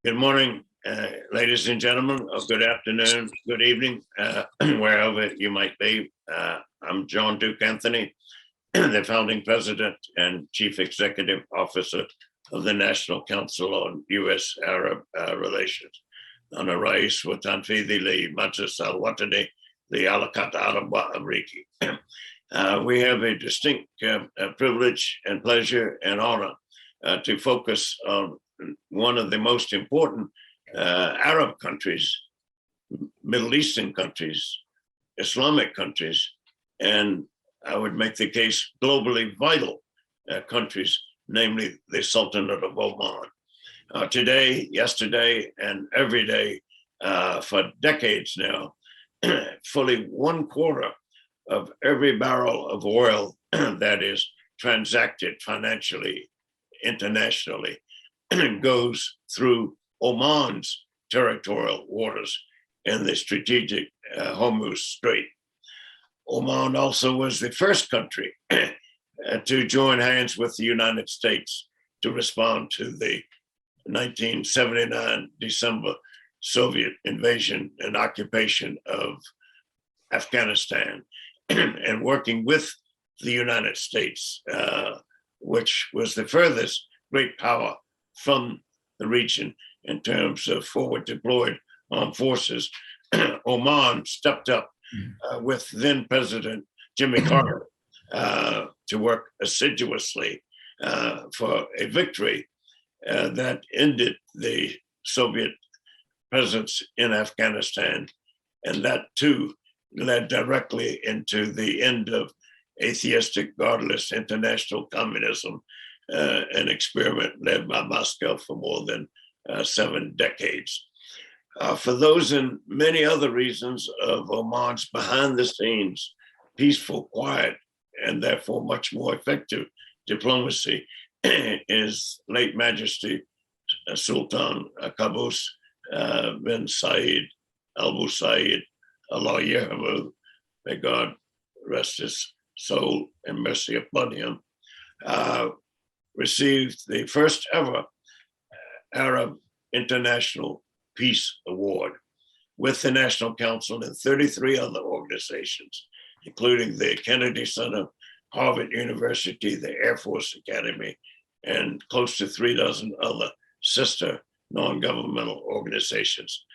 Good morning, ladies and gentlemen, or good afternoon, good evening, wherever you might be. I'm John Duke Anthony, the founding president and chief executive officer of the National Council on U.S.-Arab Relations. أنا رئيس وتنفيذي لمجلس الوطني لعلاقات العرب والأمريكي. We have a distinct privilege and pleasure and honor to focus on one of the most important Arab countries, Middle Eastern countries, Islamic countries, and I would make the case globally vital countries, namely the Sultanate of Oman. Today, yesterday, and every day for decades now, fully 1/4 of every barrel of oil that is transacted financially, internationally, goes through Oman's territorial waters in the strategic Hormuz Strait. Oman also was the first country to join hands with the United States to respond to the 1979 December Soviet invasion and occupation of Afghanistan, and working with the United States, which was the furthest great power from the region in terms of forward deployed armed forces. Oman stepped up with then President Jimmy Carter to work assiduously for a victory that ended the Soviet presence in Afghanistan. And that too led directly into the end of atheistic, godless international communism, an experiment led by Moscow for more than 7 decades. For those and many other reasons of Oman's behind the scenes, peaceful, quiet, and therefore much more effective diplomacy is late Majesty Sultan Qaboos bin Saeed Al Saeed Allah Yerhamu, may God rest his soul and mercy upon him, received the first ever Arab International Peace Award with the National Council and 33 other organizations, including the Kennedy Center, Harvard University, the Air Force Academy, and close to 36 other sister non-governmental organizations.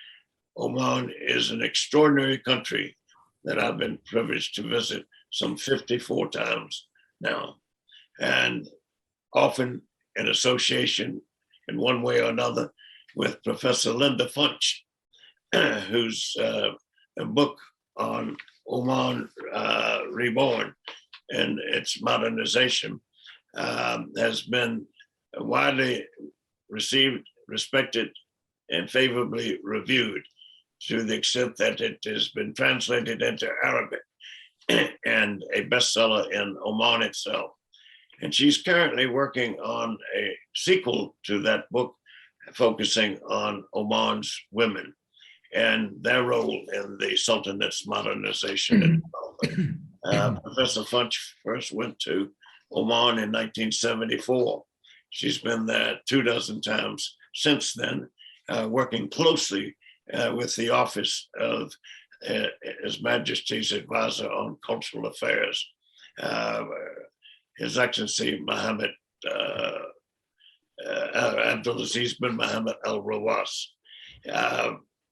Oman is an extraordinary country that I've been privileged to visit some 54 times now, and often in association in one way or another with Professor Linda Funsch, whose book on Oman Reborn and its modernization has been widely received, respected, and favorably reviewed, to the extent that it has been translated into Arabic and a bestseller in Oman itself. And she's currently working on a sequel to that book, focusing on Oman's women and their role in the Sultanate's modernization and development. Professor Funsch first went to Oman in 1974. She's been there 24 times since then, working closely with the Office of His Majesty's Advisor on Cultural Affairs, His Excellency Mohammed Abdulaziz bin Mohammed Al Rawas,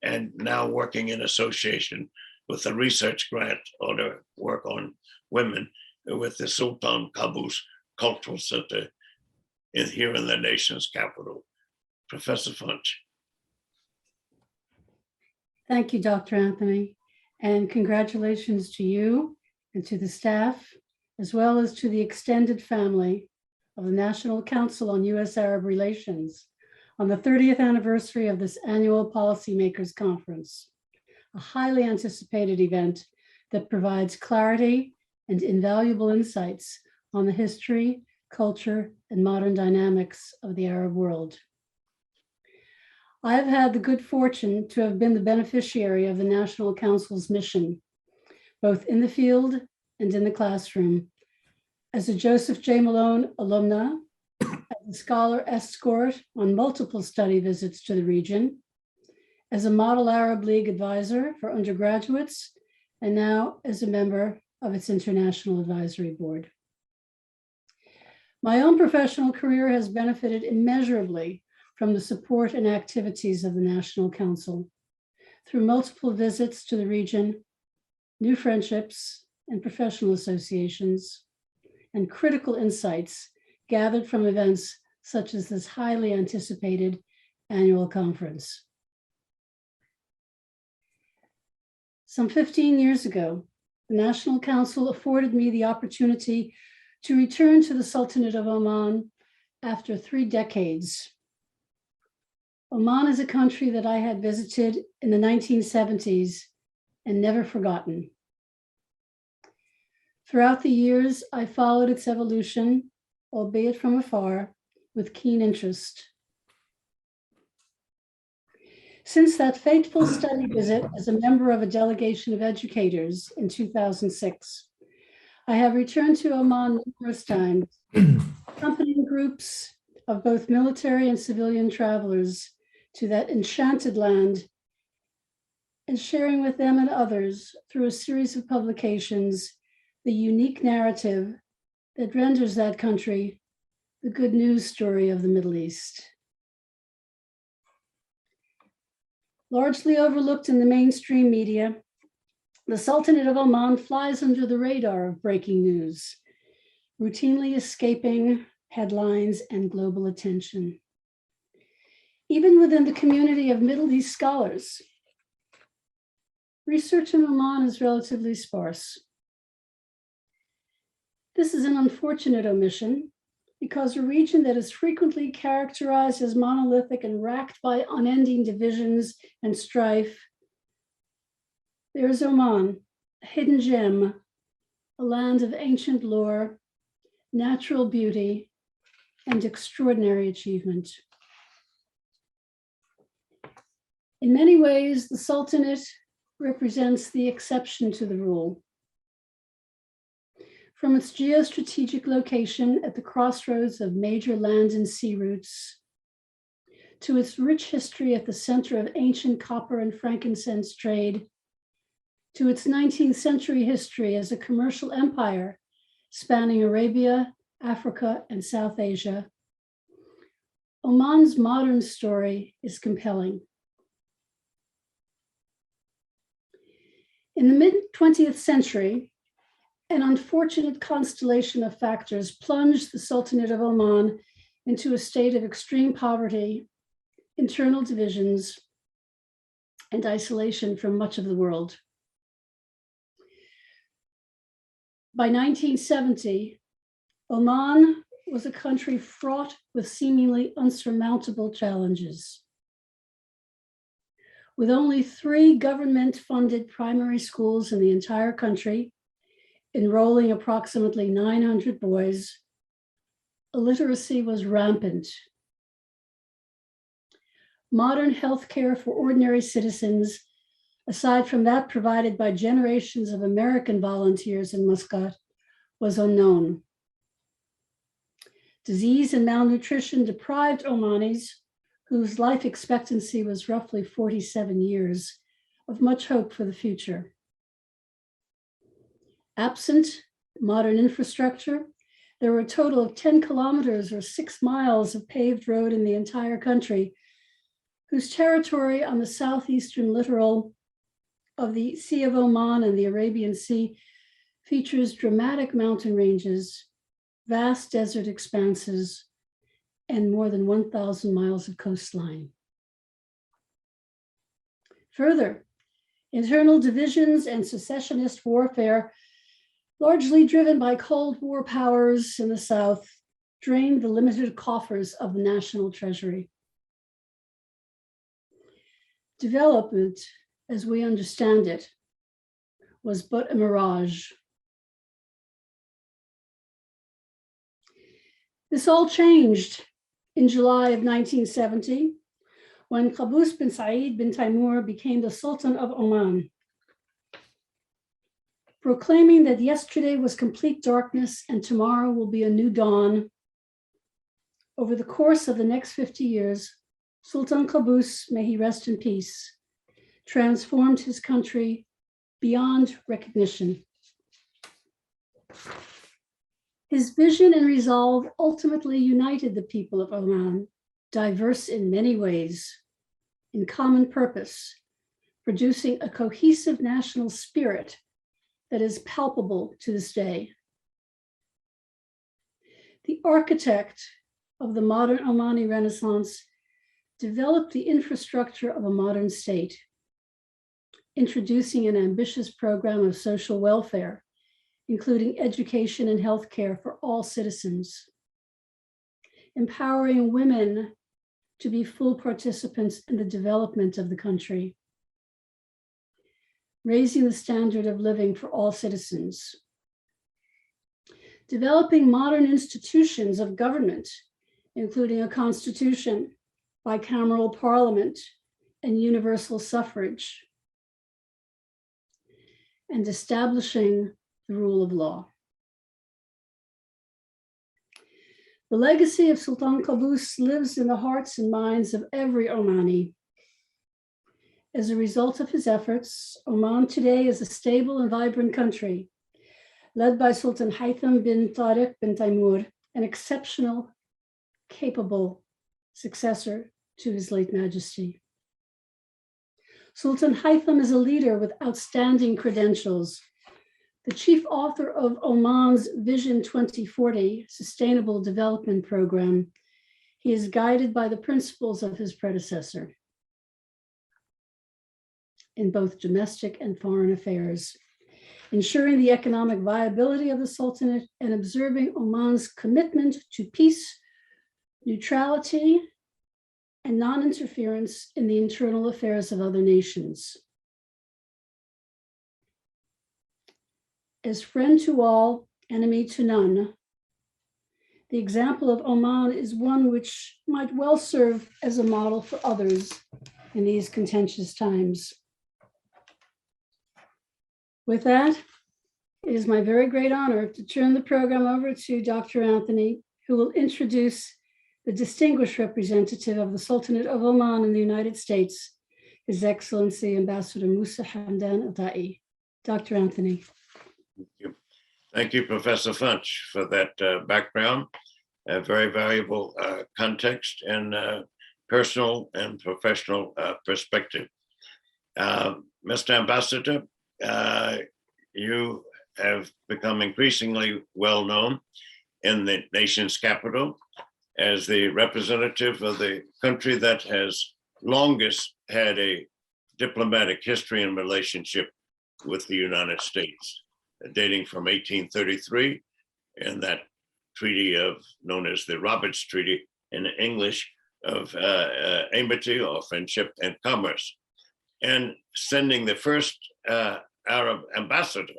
and now working in association with a research grant on her work on women with the Sultan Qaboos Cultural Center here in the nation's capital. Professor Funsch. Thank you, Dr. Anthony, and congratulations to you and to the staff, as well as to the extended family of the National Council on U.S.-Arab Relations on the 30th anniversary of this annual Policymakers Conference, a highly anticipated event that provides clarity and invaluable insights on the history, culture, and modern dynamics of the Arab world. I have had the good fortune to have been the beneficiary of the National Council's mission, both in the field and in the classroom. As a Joseph J. Malone alumna, as a scholar escort on multiple study visits to the region, as a Model Arab League advisor for undergraduates, and now as a member of its International Advisory Board. My own professional career has benefited immeasurably from the support and activities of the National Council through multiple visits to the region, new friendships and professional associations, and critical insights gathered from events such as this highly anticipated annual conference. Some 15 years ago, the National Council afforded me the opportunity to return to the Sultanate of Oman after 3 decades. Oman is a country that I had visited in the 1970s and never forgotten. Throughout the years, I followed its evolution, albeit from afar, with keen interest. Since that fateful study visit as a member of a delegation of educators in 2006, I have returned to Oman numerous times, accompanying groups of both military and civilian travelers to that enchanted land and sharing with them and others through a series of publications the unique narrative that renders that country the good news story of the Middle East. Largely overlooked in the mainstream media, the Sultanate of Oman flies under the radar of breaking news, routinely escaping headlines and global attention. Even within the community of Middle East scholars, research in Oman is relatively sparse. This is an unfortunate omission because a region that is frequently characterized as monolithic and racked by unending divisions and strife, there is Oman, a hidden gem, a land of ancient lore, natural beauty, and extraordinary achievement. In many ways, the Sultanate represents the exception to the rule. From its geostrategic location at the crossroads of major land and sea routes, to its rich history at the center of ancient copper and frankincense trade, to its 19th century history as a commercial empire spanning Arabia, Africa, and South Asia, Oman's modern story is compelling. In the mid-20th century, an unfortunate constellation of factors plunged the Sultanate of Oman into a state of extreme poverty, internal divisions, and isolation from much of the world. By 1970, Oman was a country fraught with seemingly unsurmountable challenges. With only 3 government-funded primary schools in the entire country, enrolling approximately 900 boys, illiteracy was rampant. Modern healthcare for ordinary citizens, aside from that provided by generations of American volunteers in Muscat, was unknown. Disease and malnutrition deprived Omanis, whose life expectancy was roughly 47 years, of much hope for the future. Absent modern infrastructure, there were a total of 10 kilometers or 6 miles of paved road in the entire country, whose territory on the southeastern littoral of the Sea of Oman and the Arabian Sea features dramatic mountain ranges, vast desert expanses, and more than 1,000 miles of coastline. Further, internal divisions and secessionist warfare, largely driven by Cold War powers in the South, drained the limited coffers of the national treasury. Development, as we understand it, was but a mirage. This all changed in July of 1970, when Qaboos bin Said bin Taimur became the Sultan of Oman, proclaiming that yesterday was complete darkness and tomorrow will be a new dawn. over the course of the next 50 years, Sultan Qaboos, may he rest in peace, transformed his country beyond recognition. His vision and resolve ultimately united the people of Oman, diverse in many ways, in common purpose, producing a cohesive national spirit that is palpable to this day. The architect of the modern Omani Renaissance developed the infrastructure of a modern state, introducing an ambitious program of social welfare, including education and healthcare for all citizens, empowering women to be full participants in the development of the country, raising the standard of living for all citizens, developing modern institutions of government, including a constitution, bicameral parliament, and universal suffrage, and establishing the rule of law. The legacy of Sultan Qaboos lives in the hearts and minds of every Omani. As a result of his efforts, Oman today is a stable and vibrant country, led by Sultan Haytham bin Tariq bin Taimur, an exceptional, capable successor to his late majesty. Sultan Haytham is a leader with outstanding credentials. The chief author of Oman's Vision 2040 Sustainable Development Program, he is guided by the principles of his predecessor in both domestic and foreign affairs, ensuring the economic viability of the Sultanate and observing Oman's commitment to peace, neutrality, and non-interference in the internal affairs of other nations. As friend to all, enemy to none, the example of Oman is one which might well serve as a model for others in these contentious times. With that, it is my very great honor to turn the program over to Dr. Anthony, who will introduce the distinguished representative of the Sultanate of Oman in the United States, His Excellency Ambassador Moosa Hamdan Al-Ta'i. Dr. Anthony. Thank you. Thank you, Professor Funsch, for that background, a very valuable context and personal and professional perspective. Mr. Ambassador, you have become increasingly well known in the nation's capital as the representative of the country that has longest had a diplomatic history and relationship with the United States, dating from 1833 and that treaty known as the Roberts Treaty in English of amity or friendship and commerce, and sending the first Arab ambassador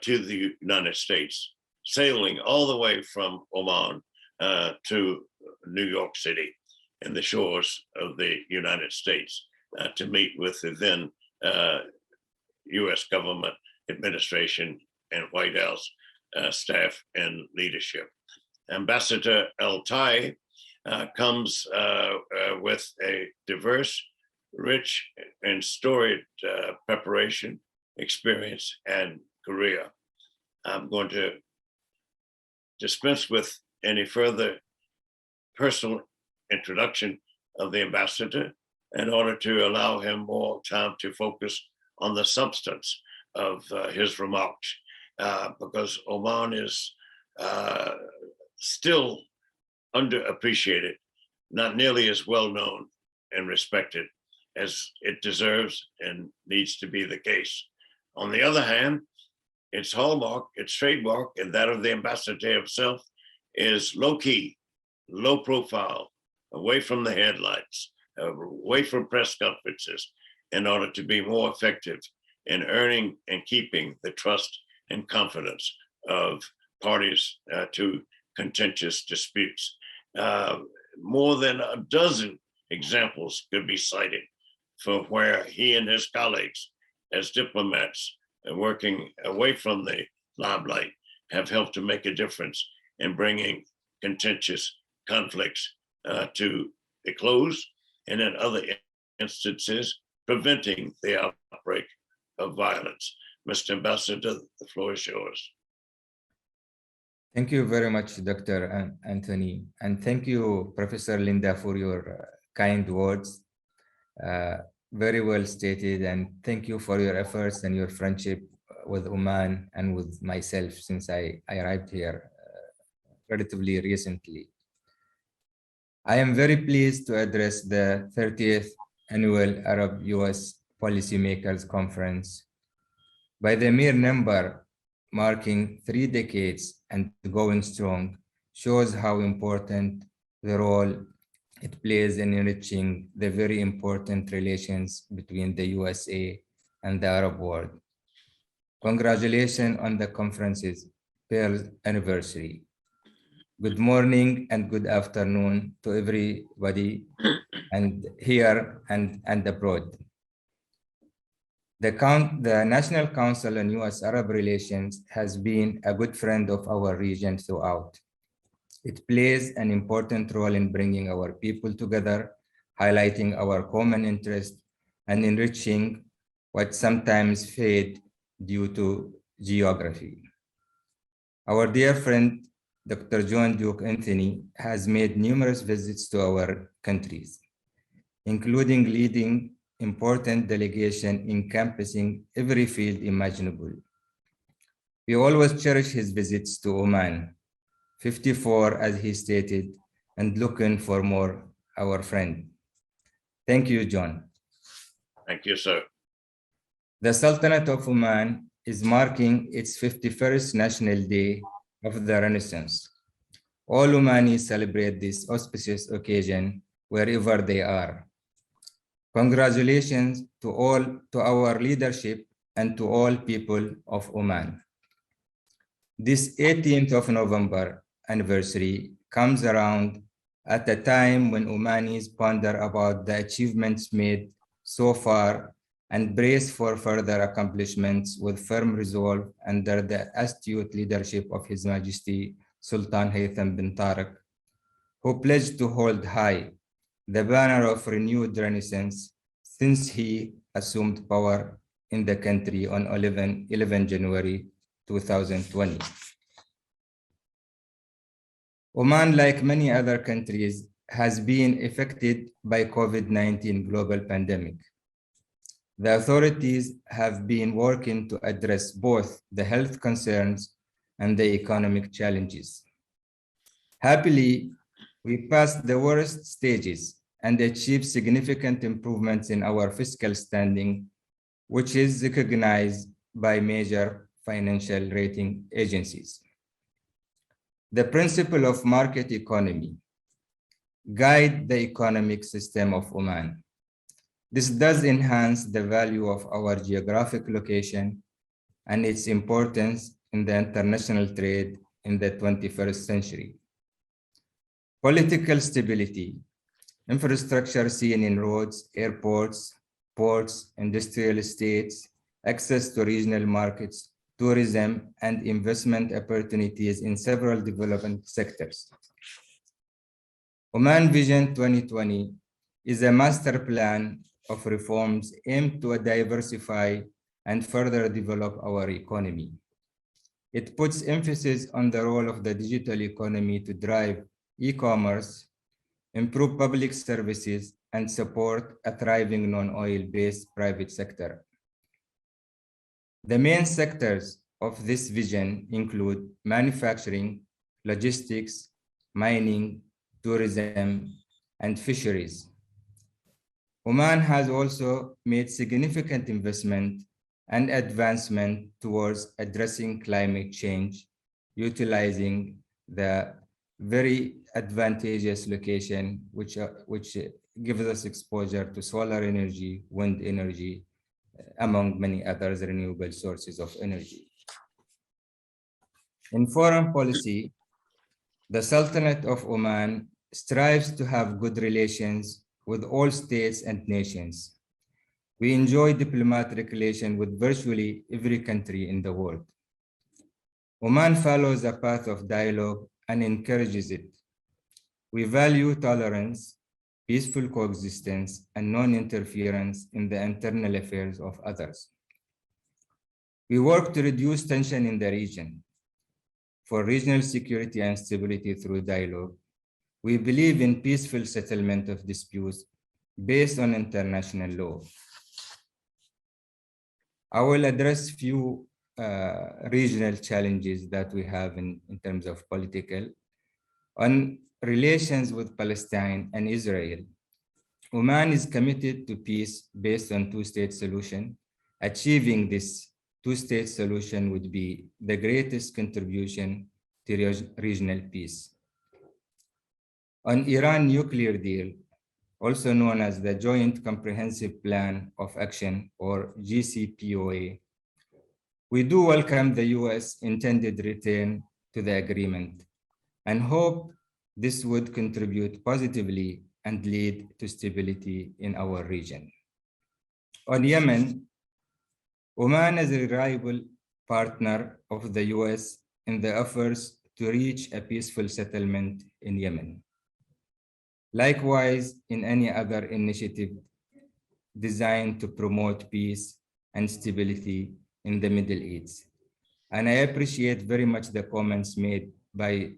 to the United States, sailing all the way from Oman to New York City and the shores of the United States to meet with the then US government administration and White House staff and leadership. Ambassador Al-Tai comes with a diverse, rich, and storied preparation, experience, and career. I'm going to dispense with any further personal introduction of the ambassador in order to allow him more time to focus on the substance of his remarks, because Oman is still underappreciated, not nearly as well known and respected as it deserves and needs to be the case. On the other hand, its hallmark, its trademark, and that of the ambassador himself is low-key, low profile, away from the headlights, away from press conferences, in order to be more effective in earning and keeping the trust and confidence of parties to contentious disputes. More than a dozen examples could be cited for where he and his colleagues as diplomats working away from the limelight have helped to make a difference in bringing contentious conflicts to a close, and in other instances, preventing the outbreak of violence. Mr. Ambassador, the floor is yours. Thank you very much, Dr. Anthony. And thank you, Professor Linda, for your kind words. Very well stated. And thank you for your efforts and your friendship with Oman and with myself since I arrived here relatively recently. I am very pleased to address the 30th Annual Arab-U.S. Policymakers Conference. By the mere number, marking 3 decades and going strong, shows how important the role it plays in enriching the very important relations between the USA and the Arab world. Congratulations on the conference's Pearl anniversary. Good morning and good afternoon to everybody and here and abroad. The National Council on U.S.-Arab Relations has been a good friend of our region throughout. It plays an important role in bringing our people together, highlighting our common interest, and enriching what sometimes fade due to geography. Our dear friend, Dr. John Duke Anthony, has made numerous visits to our countries, including leading important delegation encompassing every field imaginable. We always cherish his visits to Oman, 54 as he stated, and looking for more, our friend. Thank you, John. Thank you, sir. The Sultanate of Oman is marking its 51st National Day of the Renaissance. All Omanis celebrate this auspicious occasion wherever they are. Congratulations to our leadership and to all people of Oman. This 18th of November anniversary comes around at a time when Omanis ponder about the achievements made so far and brace for further accomplishments with firm resolve under the astute leadership of His Majesty Sultan Haytham bin Tariq, who pledged to hold high the banner of renewed renaissance since he assumed power in the country on 11 January 2020. Oman, like many other countries, has been affected by COVID-19 global pandemic. The authorities have been working to address both the health concerns and the economic challenges. Happily, we passed the worst stages and achieved significant improvements in our fiscal standing, which is recognized by major financial rating agencies. The principle of market economy guide the economic system of Oman. This does enhance the value of our geographic location and its importance in the international trade in the 21st century. Political stability, infrastructure seen in roads, airports, ports, industrial estates, access to regional markets, tourism, and investment opportunities in several development sectors. Oman Vision 2020 is a master plan of reforms aimed to diversify and further develop our economy. It puts emphasis on the role of the digital economy to drive e-commerce, improve public services, and support a thriving non-oil-based private sector. The main sectors of this vision include manufacturing, logistics, mining, tourism, and fisheries. Oman has also made significant investment and advancement towards addressing climate change, utilizing the very advantageous location which gives us exposure to solar energy, wind energy, among many others renewable sources of energy. In foreign policy, the Sultanate of Oman strives to have good relations with all states and nations. We enjoy diplomatic relations with virtually every country in the world. Oman follows a path of dialogue and encourages it. We value tolerance, peaceful coexistence, and non-interference in the internal affairs of others. We work to reduce tension in the region. For regional security and stability through dialogue, we believe in peaceful settlement of disputes based on international law. I will address few regional challenges that we have in terms of political. On relations with Palestine and Israel, Oman is committed to peace based on two-state solution. Achieving this two-state solution would be the greatest contribution to regional peace. On Iran nuclear deal, also known as the Joint Comprehensive Plan of Action, or JCPOA, we do welcome the US intended return to the agreement and hope this would contribute positively and lead to stability in our region. On Yemen, Oman is a reliable partner of the US in the efforts to reach a peaceful settlement in Yemen. Likewise, in any other initiative designed to promote peace and stability in the Middle East. And I appreciate very much the comments made by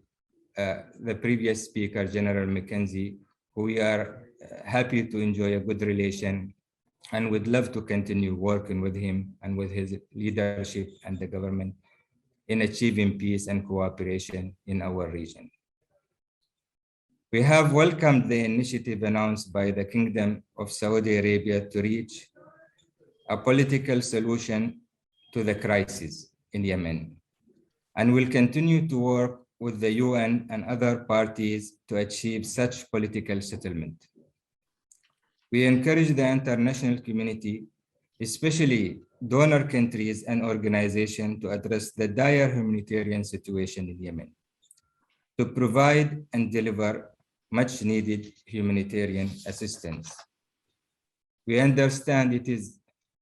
the previous speaker, General McKenzie, who we are happy to enjoy a good relation and would love to continue working with him and with his leadership and the government in achieving peace and cooperation in our region. We have welcomed the initiative announced by the Kingdom of Saudi Arabia to reach a political solution to the crisis in Yemen, and will continue to work with the UN and other parties to achieve such political settlement. We encourage the international community, especially donor countries and organizations, to address the dire humanitarian situation in Yemen, to provide and deliver much needed humanitarian assistance. We understand it is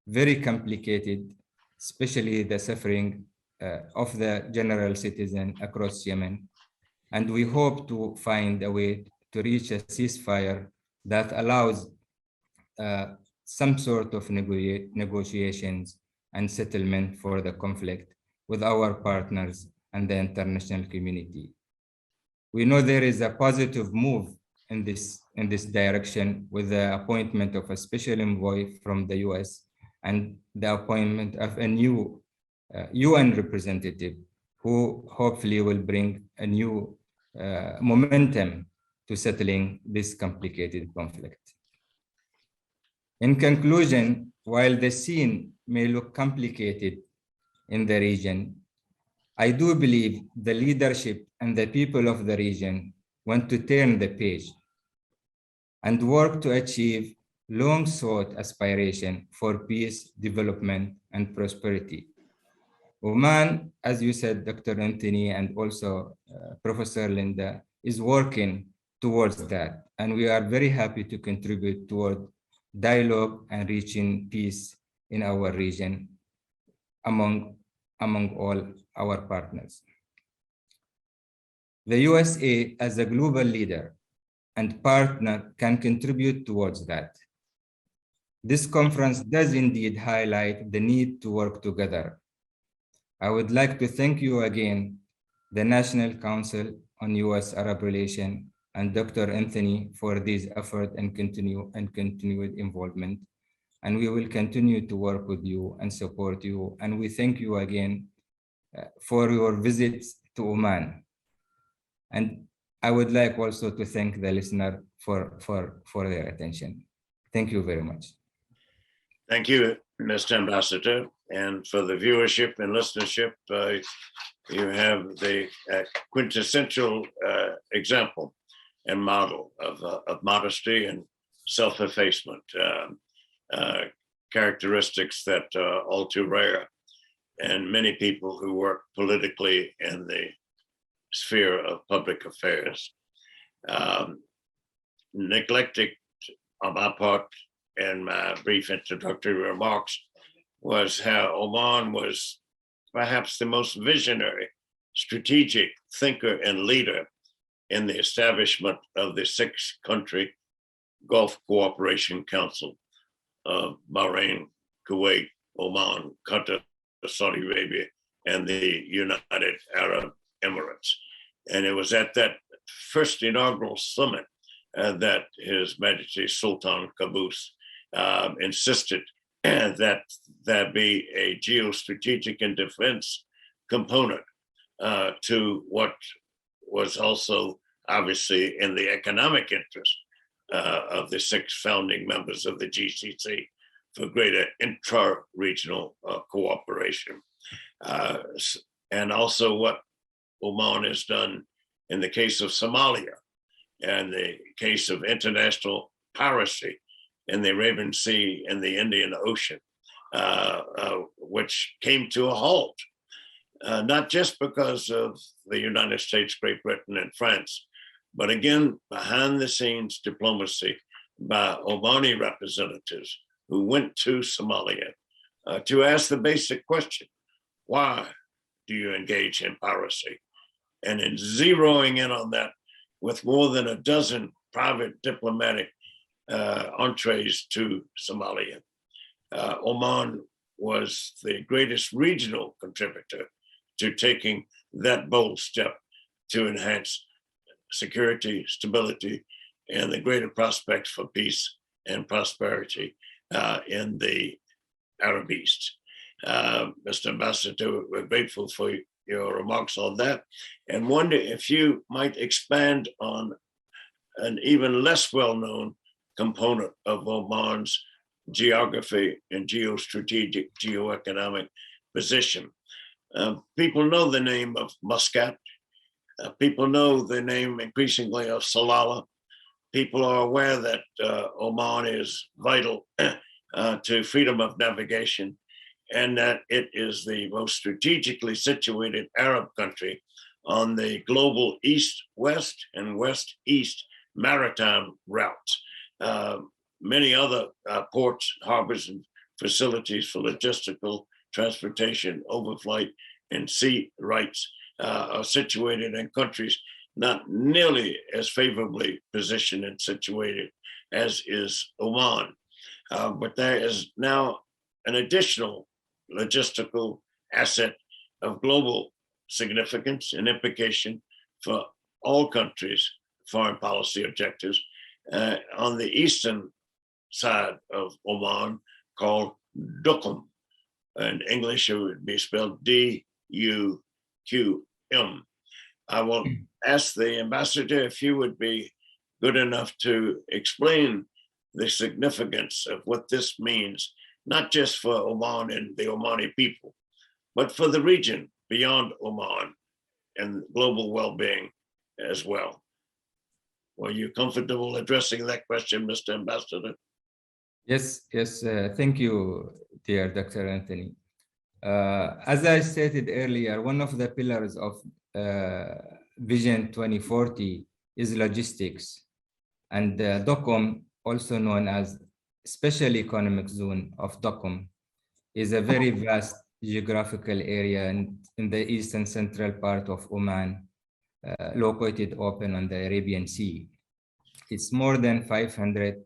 very complicated, especially the suffering of the general citizen across Yemen. And we hope to find a way to reach a ceasefire that allows some sort of negotiations and settlement for the conflict with our partners and the international community. We know there is a positive move in this direction with the appointment of a special envoy from the US and the appointment of a new UN representative who hopefully will bring a new momentum to settling this complicated conflict. In conclusion, while the scene may look complicated in the region, I do believe the leadership and the people of the region want to turn the page and work to achieve long-sought aspiration for peace, development, and prosperity. Oman, as you said, Dr. Anthony, and also Professor Linda, is working towards that. And we are very happy to contribute toward dialogue and reaching peace in our region among all our partners. The USA, as a global leader and partner, can contribute towards that. This conference does indeed highlight the need to work together. I would like to thank you again, the National Council on US-Arab Relations and Dr. Anthony for this effort and continued involvement. And we will continue to work with you and support you. And we thank you again for your visit to Oman. And I would like also to thank the listener for their attention. Thank you very much. Thank you, Mr. Ambassador. And for the viewership and listenership, you have the quintessential example and model of modesty and self-effacement, characteristics that are all too rare. And many people who work politically in the sphere of public affairs. Neglected on my part in my brief introductory remarks was how Oman was perhaps the most visionary, strategic thinker and leader in the establishment of the 6-country Gulf Cooperation Council of Bahrain, Kuwait, Oman, Qatar, Saudi Arabia, and the United Arab Emirates. And it was at that first inaugural summit that His Majesty Sultan Qaboos insisted that there be a geostrategic and defense component to what was also obviously in the economic interest of the 6 founding members of the GCC for greater intra-regional cooperation. And also what Oman has done in the case of Somalia and the case of international piracy in the Arabian Sea and the Indian Ocean, which came to a halt, not just because of the United States, Great Britain, and France, but again, behind the scenes diplomacy by Omani representatives who went to Somalia to ask the basic question, why do you engage in piracy? And in zeroing in on that with more than a dozen private diplomatic entrees to Somalia. Oman was the greatest regional contributor to taking that bold step to enhance security, stability, and the greater prospects for peace and prosperity in the Arab East. Mr. Ambassador, we're grateful for your remarks on that, and wonder if you might expand on an even less well-known component of Oman's geography and geostrategic, geoeconomic position. People know the name of Muscat. People know the name increasingly of Salalah. People are aware that Oman is vital to freedom of navigation, and that it is the most strategically situated Arab country on the global east-west and west-east maritime routes. Many other ports, harbors, and facilities for logistical transportation, overflight, and sea rights are situated in countries not nearly as favorably positioned and situated as is Oman. But there is now an additional logistical asset of global significance and implication for all countries' foreign policy objectives on the eastern side of Oman, called Duqm. In English, it would be spelled D-U-Q-M. I will ask the ambassador if you would be good enough to explain the significance of what this means, not just for Oman and the Omani people, but for the region beyond Oman and global well-being as well. Were you comfortable addressing that question, Mr. Ambassador? Yes, thank you, dear Dr. Anthony. As I stated earlier, one of the pillars of Vision 2040 is logistics, and Duqm, also known as Special Economic Zone of Duqm, is a very vast geographical area in the eastern central part of Oman, located open on the Arabian Sea. It's more than 500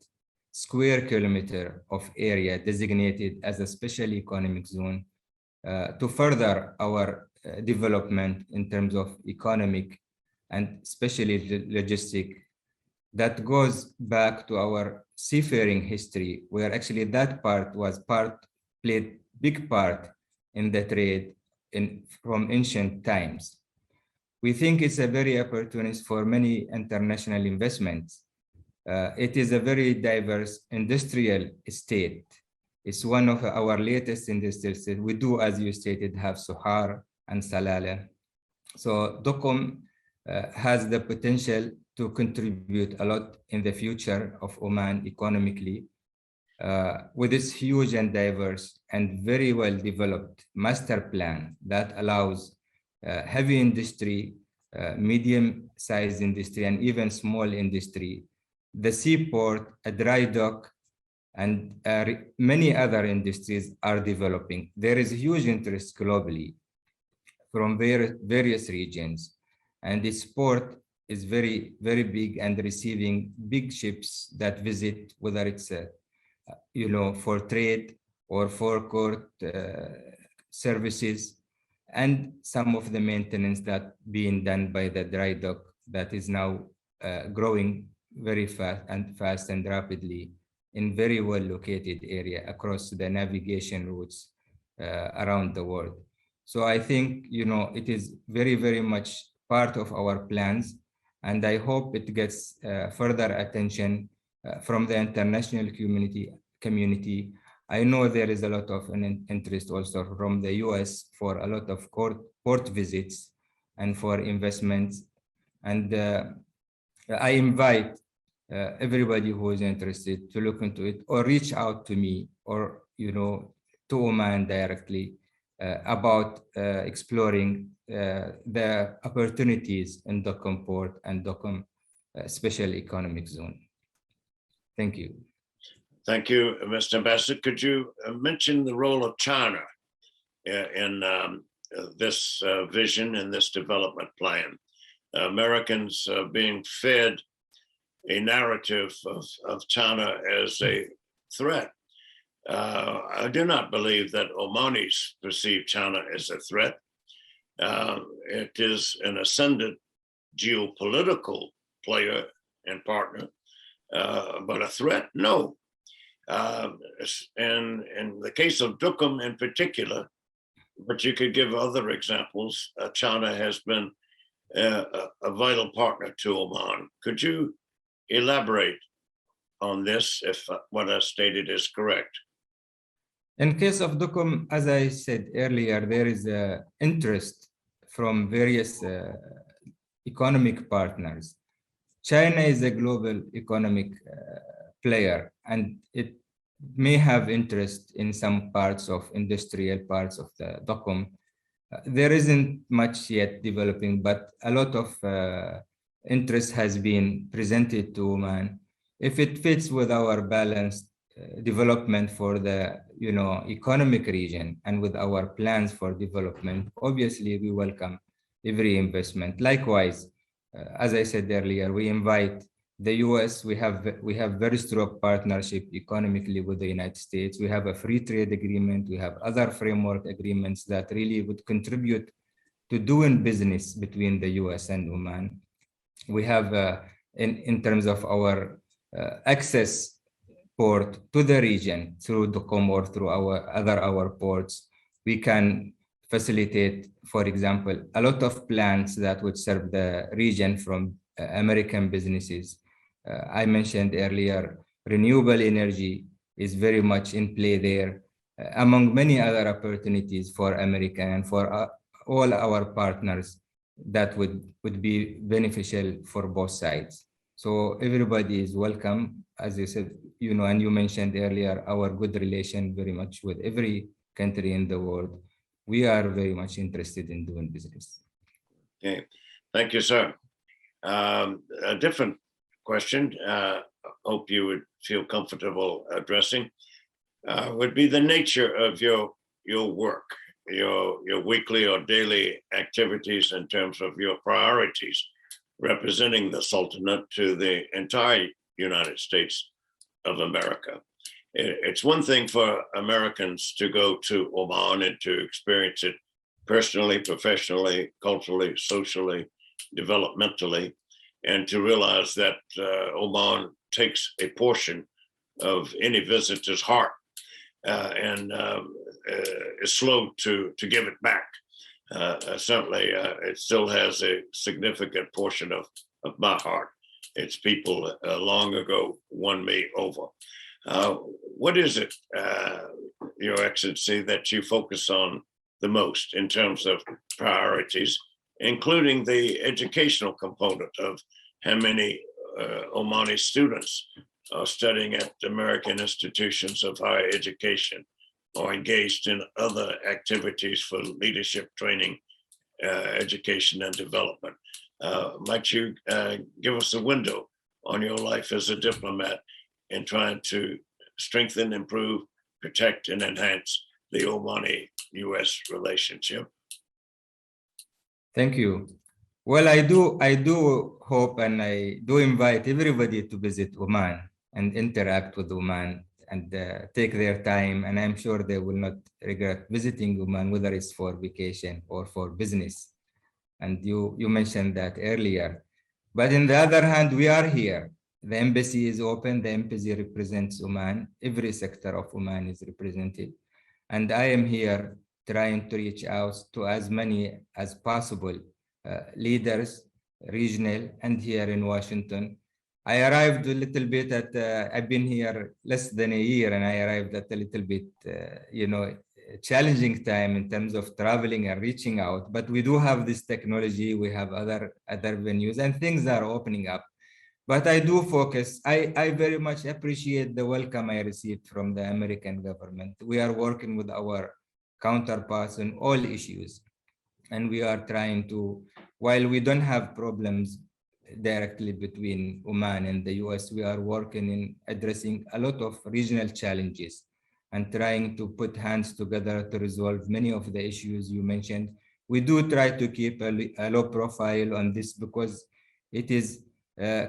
square kilometer of area designated as a special economic zone to further our development in terms of economic and especially logistic. That goes back to our seafaring history, where actually that part played big part in the trade from ancient times. We think it's a very opportunist for many international investments. It is a very diverse industrial state. It's one of our latest industrial states. We do, as you stated, have Sohar and Salalah. So Duqm has the potential to contribute a lot in the future of Oman economically, with this huge and diverse and very well developed master plan that allows heavy industry, medium-sized industry, and even small industry, the seaport, a dry dock, and many other industries are developing. There is huge interest globally from various regions, and this port is very, very big and receiving big ships that visit, whether it's, for trade or forecourt services, and some of the maintenance that being done by the dry dock that is now growing very fast and rapidly in very well located area across the navigation routes around the world. So I think, it is very, very much part of our plans, and I hope it gets further attention from the international community. I know there is a lot of an interest also from the US for a lot of port visits and for investments. And I invite everybody who is interested to look into it or reach out to me or, to Oman directly about exploring the opportunities in Duqm Port and Duqm Special Economic Zone. Thank you. Thank you, Mr. Ambassador. Could you mention the role of China in this vision and this development plan? Americans being fed a narrative of China as a threat. I do not believe that Omanis perceive China as a threat. It is an ascendant geopolitical player and partner, but a threat, no. And in the case of Duqm in particular, but you could give other examples, China has been a vital partner to Oman. Could you elaborate on this if what I stated is correct? In case of Duqm, as I said earlier, there is interest from various economic partners. China is a global economic player, and it may have interest in some parts of industrial parts of the Duqm. There isn't much yet developing, but a lot of interest has been presented to Oman. If it fits with our balanced development for the economic region and with our plans for development, obviously we welcome every investment. Likewise, as I said earlier, we invite the US. We have very strong partnership economically with the United States. We have a free trade agreement. We have other framework agreements that really would contribute to doing business between the US and Oman. We have, in terms of our access port to the region through Duqm or through our ports, we can facilitate, for example, a lot of plants that would serve the region from American businesses. I mentioned earlier, renewable energy is very much in play there, among many other opportunities for America and for all our partners that would be beneficial for both sides. So everybody is welcome, as you said, and you mentioned earlier, our good relation very much with every country in the world. We are very much interested in doing business. Okay, thank you, sir. A different question, hope you would feel comfortable addressing, would be the nature of your work, your weekly or daily activities in terms of your priorities, representing the Sultanate to the entire United States of America. It's one thing for Americans to go to Oman and to experience it personally, professionally, culturally, socially, developmentally, and to realize that Oman takes a portion of any visitor's heart and is slow to give it back. Certainly, it still has a significant portion of my heart. Its people long ago won me over. What is it, Your Excellency, that you focus on the most in terms of priorities, including the educational component of how many Omani students are studying at American institutions of higher education or engaged in other activities for leadership training, education and development? Might you give us a window on your life as a diplomat in trying to strengthen, improve, protect, and enhance the Omani-US relationship? Thank you. Well, I do hope and I do invite everybody to visit Oman and interact with Oman and take their time. And I'm sure they will not regret visiting Oman, whether it's for vacation or for business. And you mentioned that earlier. But on the other hand, we are here. The embassy is open. The embassy represents Oman. Every sector of Oman is represented. And I am here trying to reach out to as many as possible leaders, regional and here in Washington. I arrived a little bit at, I've been here less than a year, and I arrived at a little bit, challenging time in terms of traveling and reaching out. But we do have this technology, we have other venues, and things are opening up. But I do focus, I very much appreciate the welcome I received from the American government. We are working with our counterparts on all issues. And we are trying to, while we don't have problems directly between Oman and the US, we are working in addressing a lot of regional challenges and trying to put hands together to resolve many of the issues you mentioned. We do try to keep a low profile on this because it is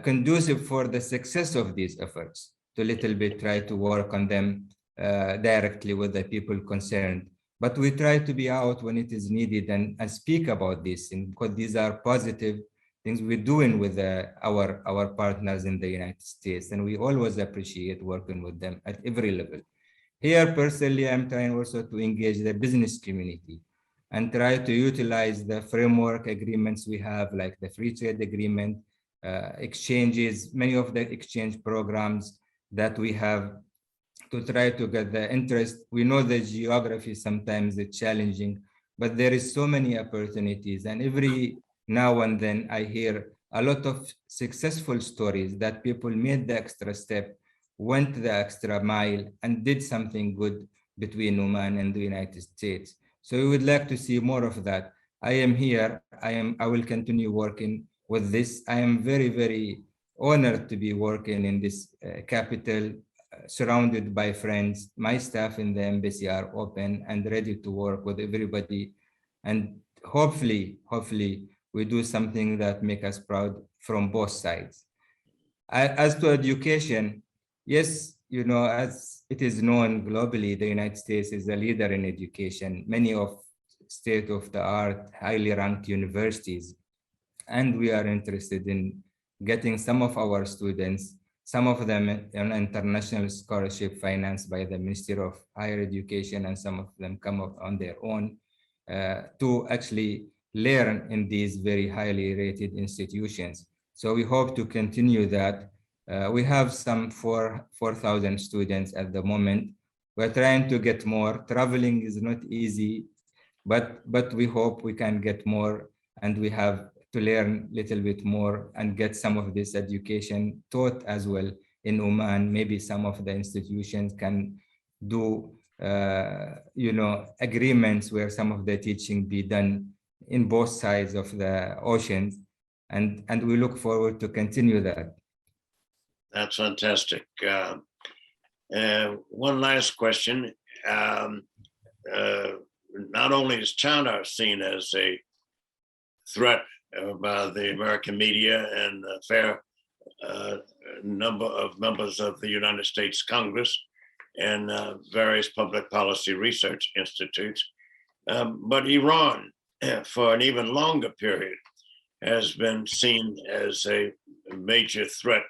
conducive for the success of these efforts to little bit try to work on them directly with the people concerned. But we try to be out when it is needed and speak about these things because these are positive things we're doing with our partners in the United States. And we always appreciate working with them at every level. Here, personally, I'm trying also to engage the business community and try to utilize the framework agreements we have, like the free trade agreement, exchanges, many of the exchange programs that we have to try to get the interest. We know the geography sometimes is challenging, but there is so many opportunities. And every now and then I hear a lot of successful stories that people made the extra step, went the extra mile and did something good between Oman and the United States. So we would like to see more of that. I am here. I will continue working with this. I am very, very honored to be working in this capital, surrounded by friends. My staff in the embassy are open and ready to work with everybody. And hopefully we do something that make us proud from both sides. As to education, yes, as it is known globally, the United States is a leader in education. Many of state-of-the-art, highly ranked universities. And we are interested in getting some of our students, some of them on international scholarship financed by the Ministry of Higher Education, and some of them come up on their own to actually learn in these very highly rated institutions. So we hope to continue that. We have some 4,000 students at the moment. We're trying to get more. Traveling is not easy, but we hope we can get more, and we have to learn a little bit more and get some of this education taught as well in Oman. Maybe some of the institutions can do, agreements where some of the teaching be done in both sides of the oceans. And we look forward to continue that. That's fantastic. One last question. Not only is China seen as a threat by the American media and a fair number of members of the United States Congress and various public policy research institutes, but Iran, for an even longer period, has been seen as a major threat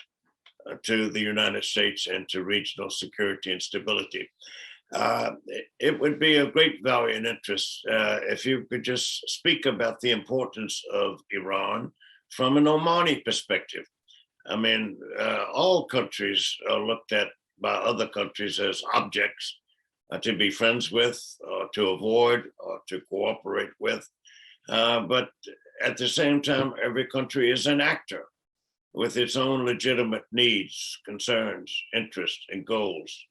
to the United States and to regional security and stability. It would be of great value and interest if you could just speak about the importance of Iran from an Omani perspective. I mean, all countries are looked at by other countries as objects to be friends with, or to avoid, or to cooperate with. But at the same time, every country is an actor with its own legitimate needs, concerns, interests, and goals.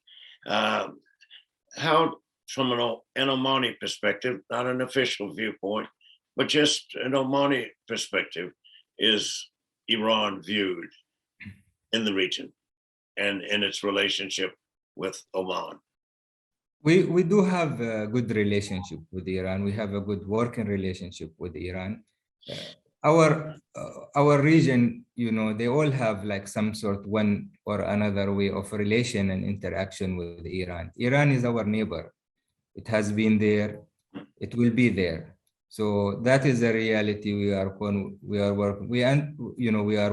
How, from an Omani perspective, not an official viewpoint, but just an Omani perspective, is Iran viewed in the region and in its relationship with Oman? We do have a good relationship with Iran. We have a good working relationship with Iran. our region, they all have like some sort one or another way of relation and interaction with Iran. Iran is our neighbor. It has been there. It will be there. So that is a reality we are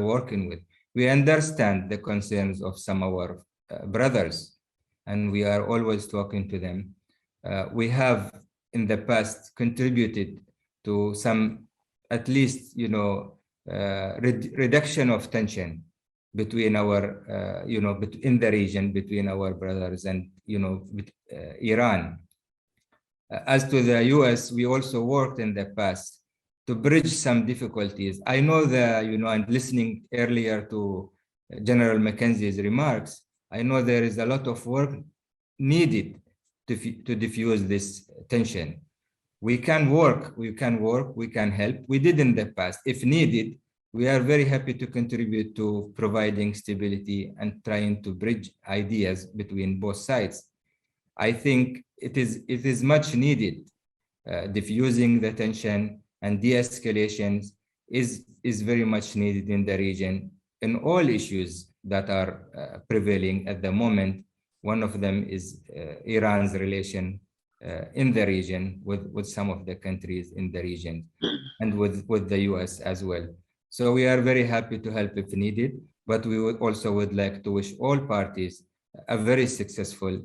working with. We understand the concerns of some of our brothers, and we are always talking to them. We have in the past contributed to some, at least, reduction of tension between our, in the region, between our brothers and, Iran. As to the US, we also worked in the past to bridge some difficulties. I know that, and listening earlier to General Mackenzie's remarks, I know there is a lot of work needed to diffuse this tension. We can work, we can help. We did in the past. If needed, we are very happy to contribute to providing stability and trying to bridge ideas between both sides. I think it is much needed. Diffusing the tension and de-escalation is very much needed in the region in all issues that are prevailing at the moment. One of them is Iran's relation in the region with some of the countries in the region and with the US as well. So we are very happy to help if needed, but we would like to wish all parties a very successful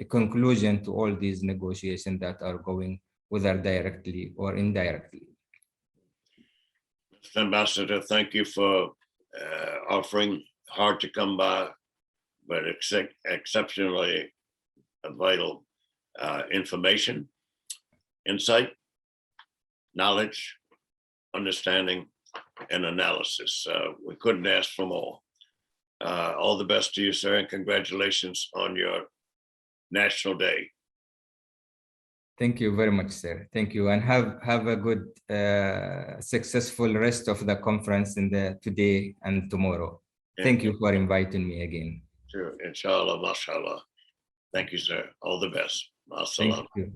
conclusion to all these negotiations that are going, whether directly or indirectly. Mr. Ambassador, thank you for offering hard to come by, but exceptionally vital information, insight, knowledge, understanding, and analysis. We couldn't ask for more. All the best to you, sir, and congratulations on your National Day. Thank you very much, sir. Thank you, and have a good, successful rest of the conference today and tomorrow. Thank you for inviting me again. Sure, inshallah, mashallah. Thank you, sir. All the best. Thank you.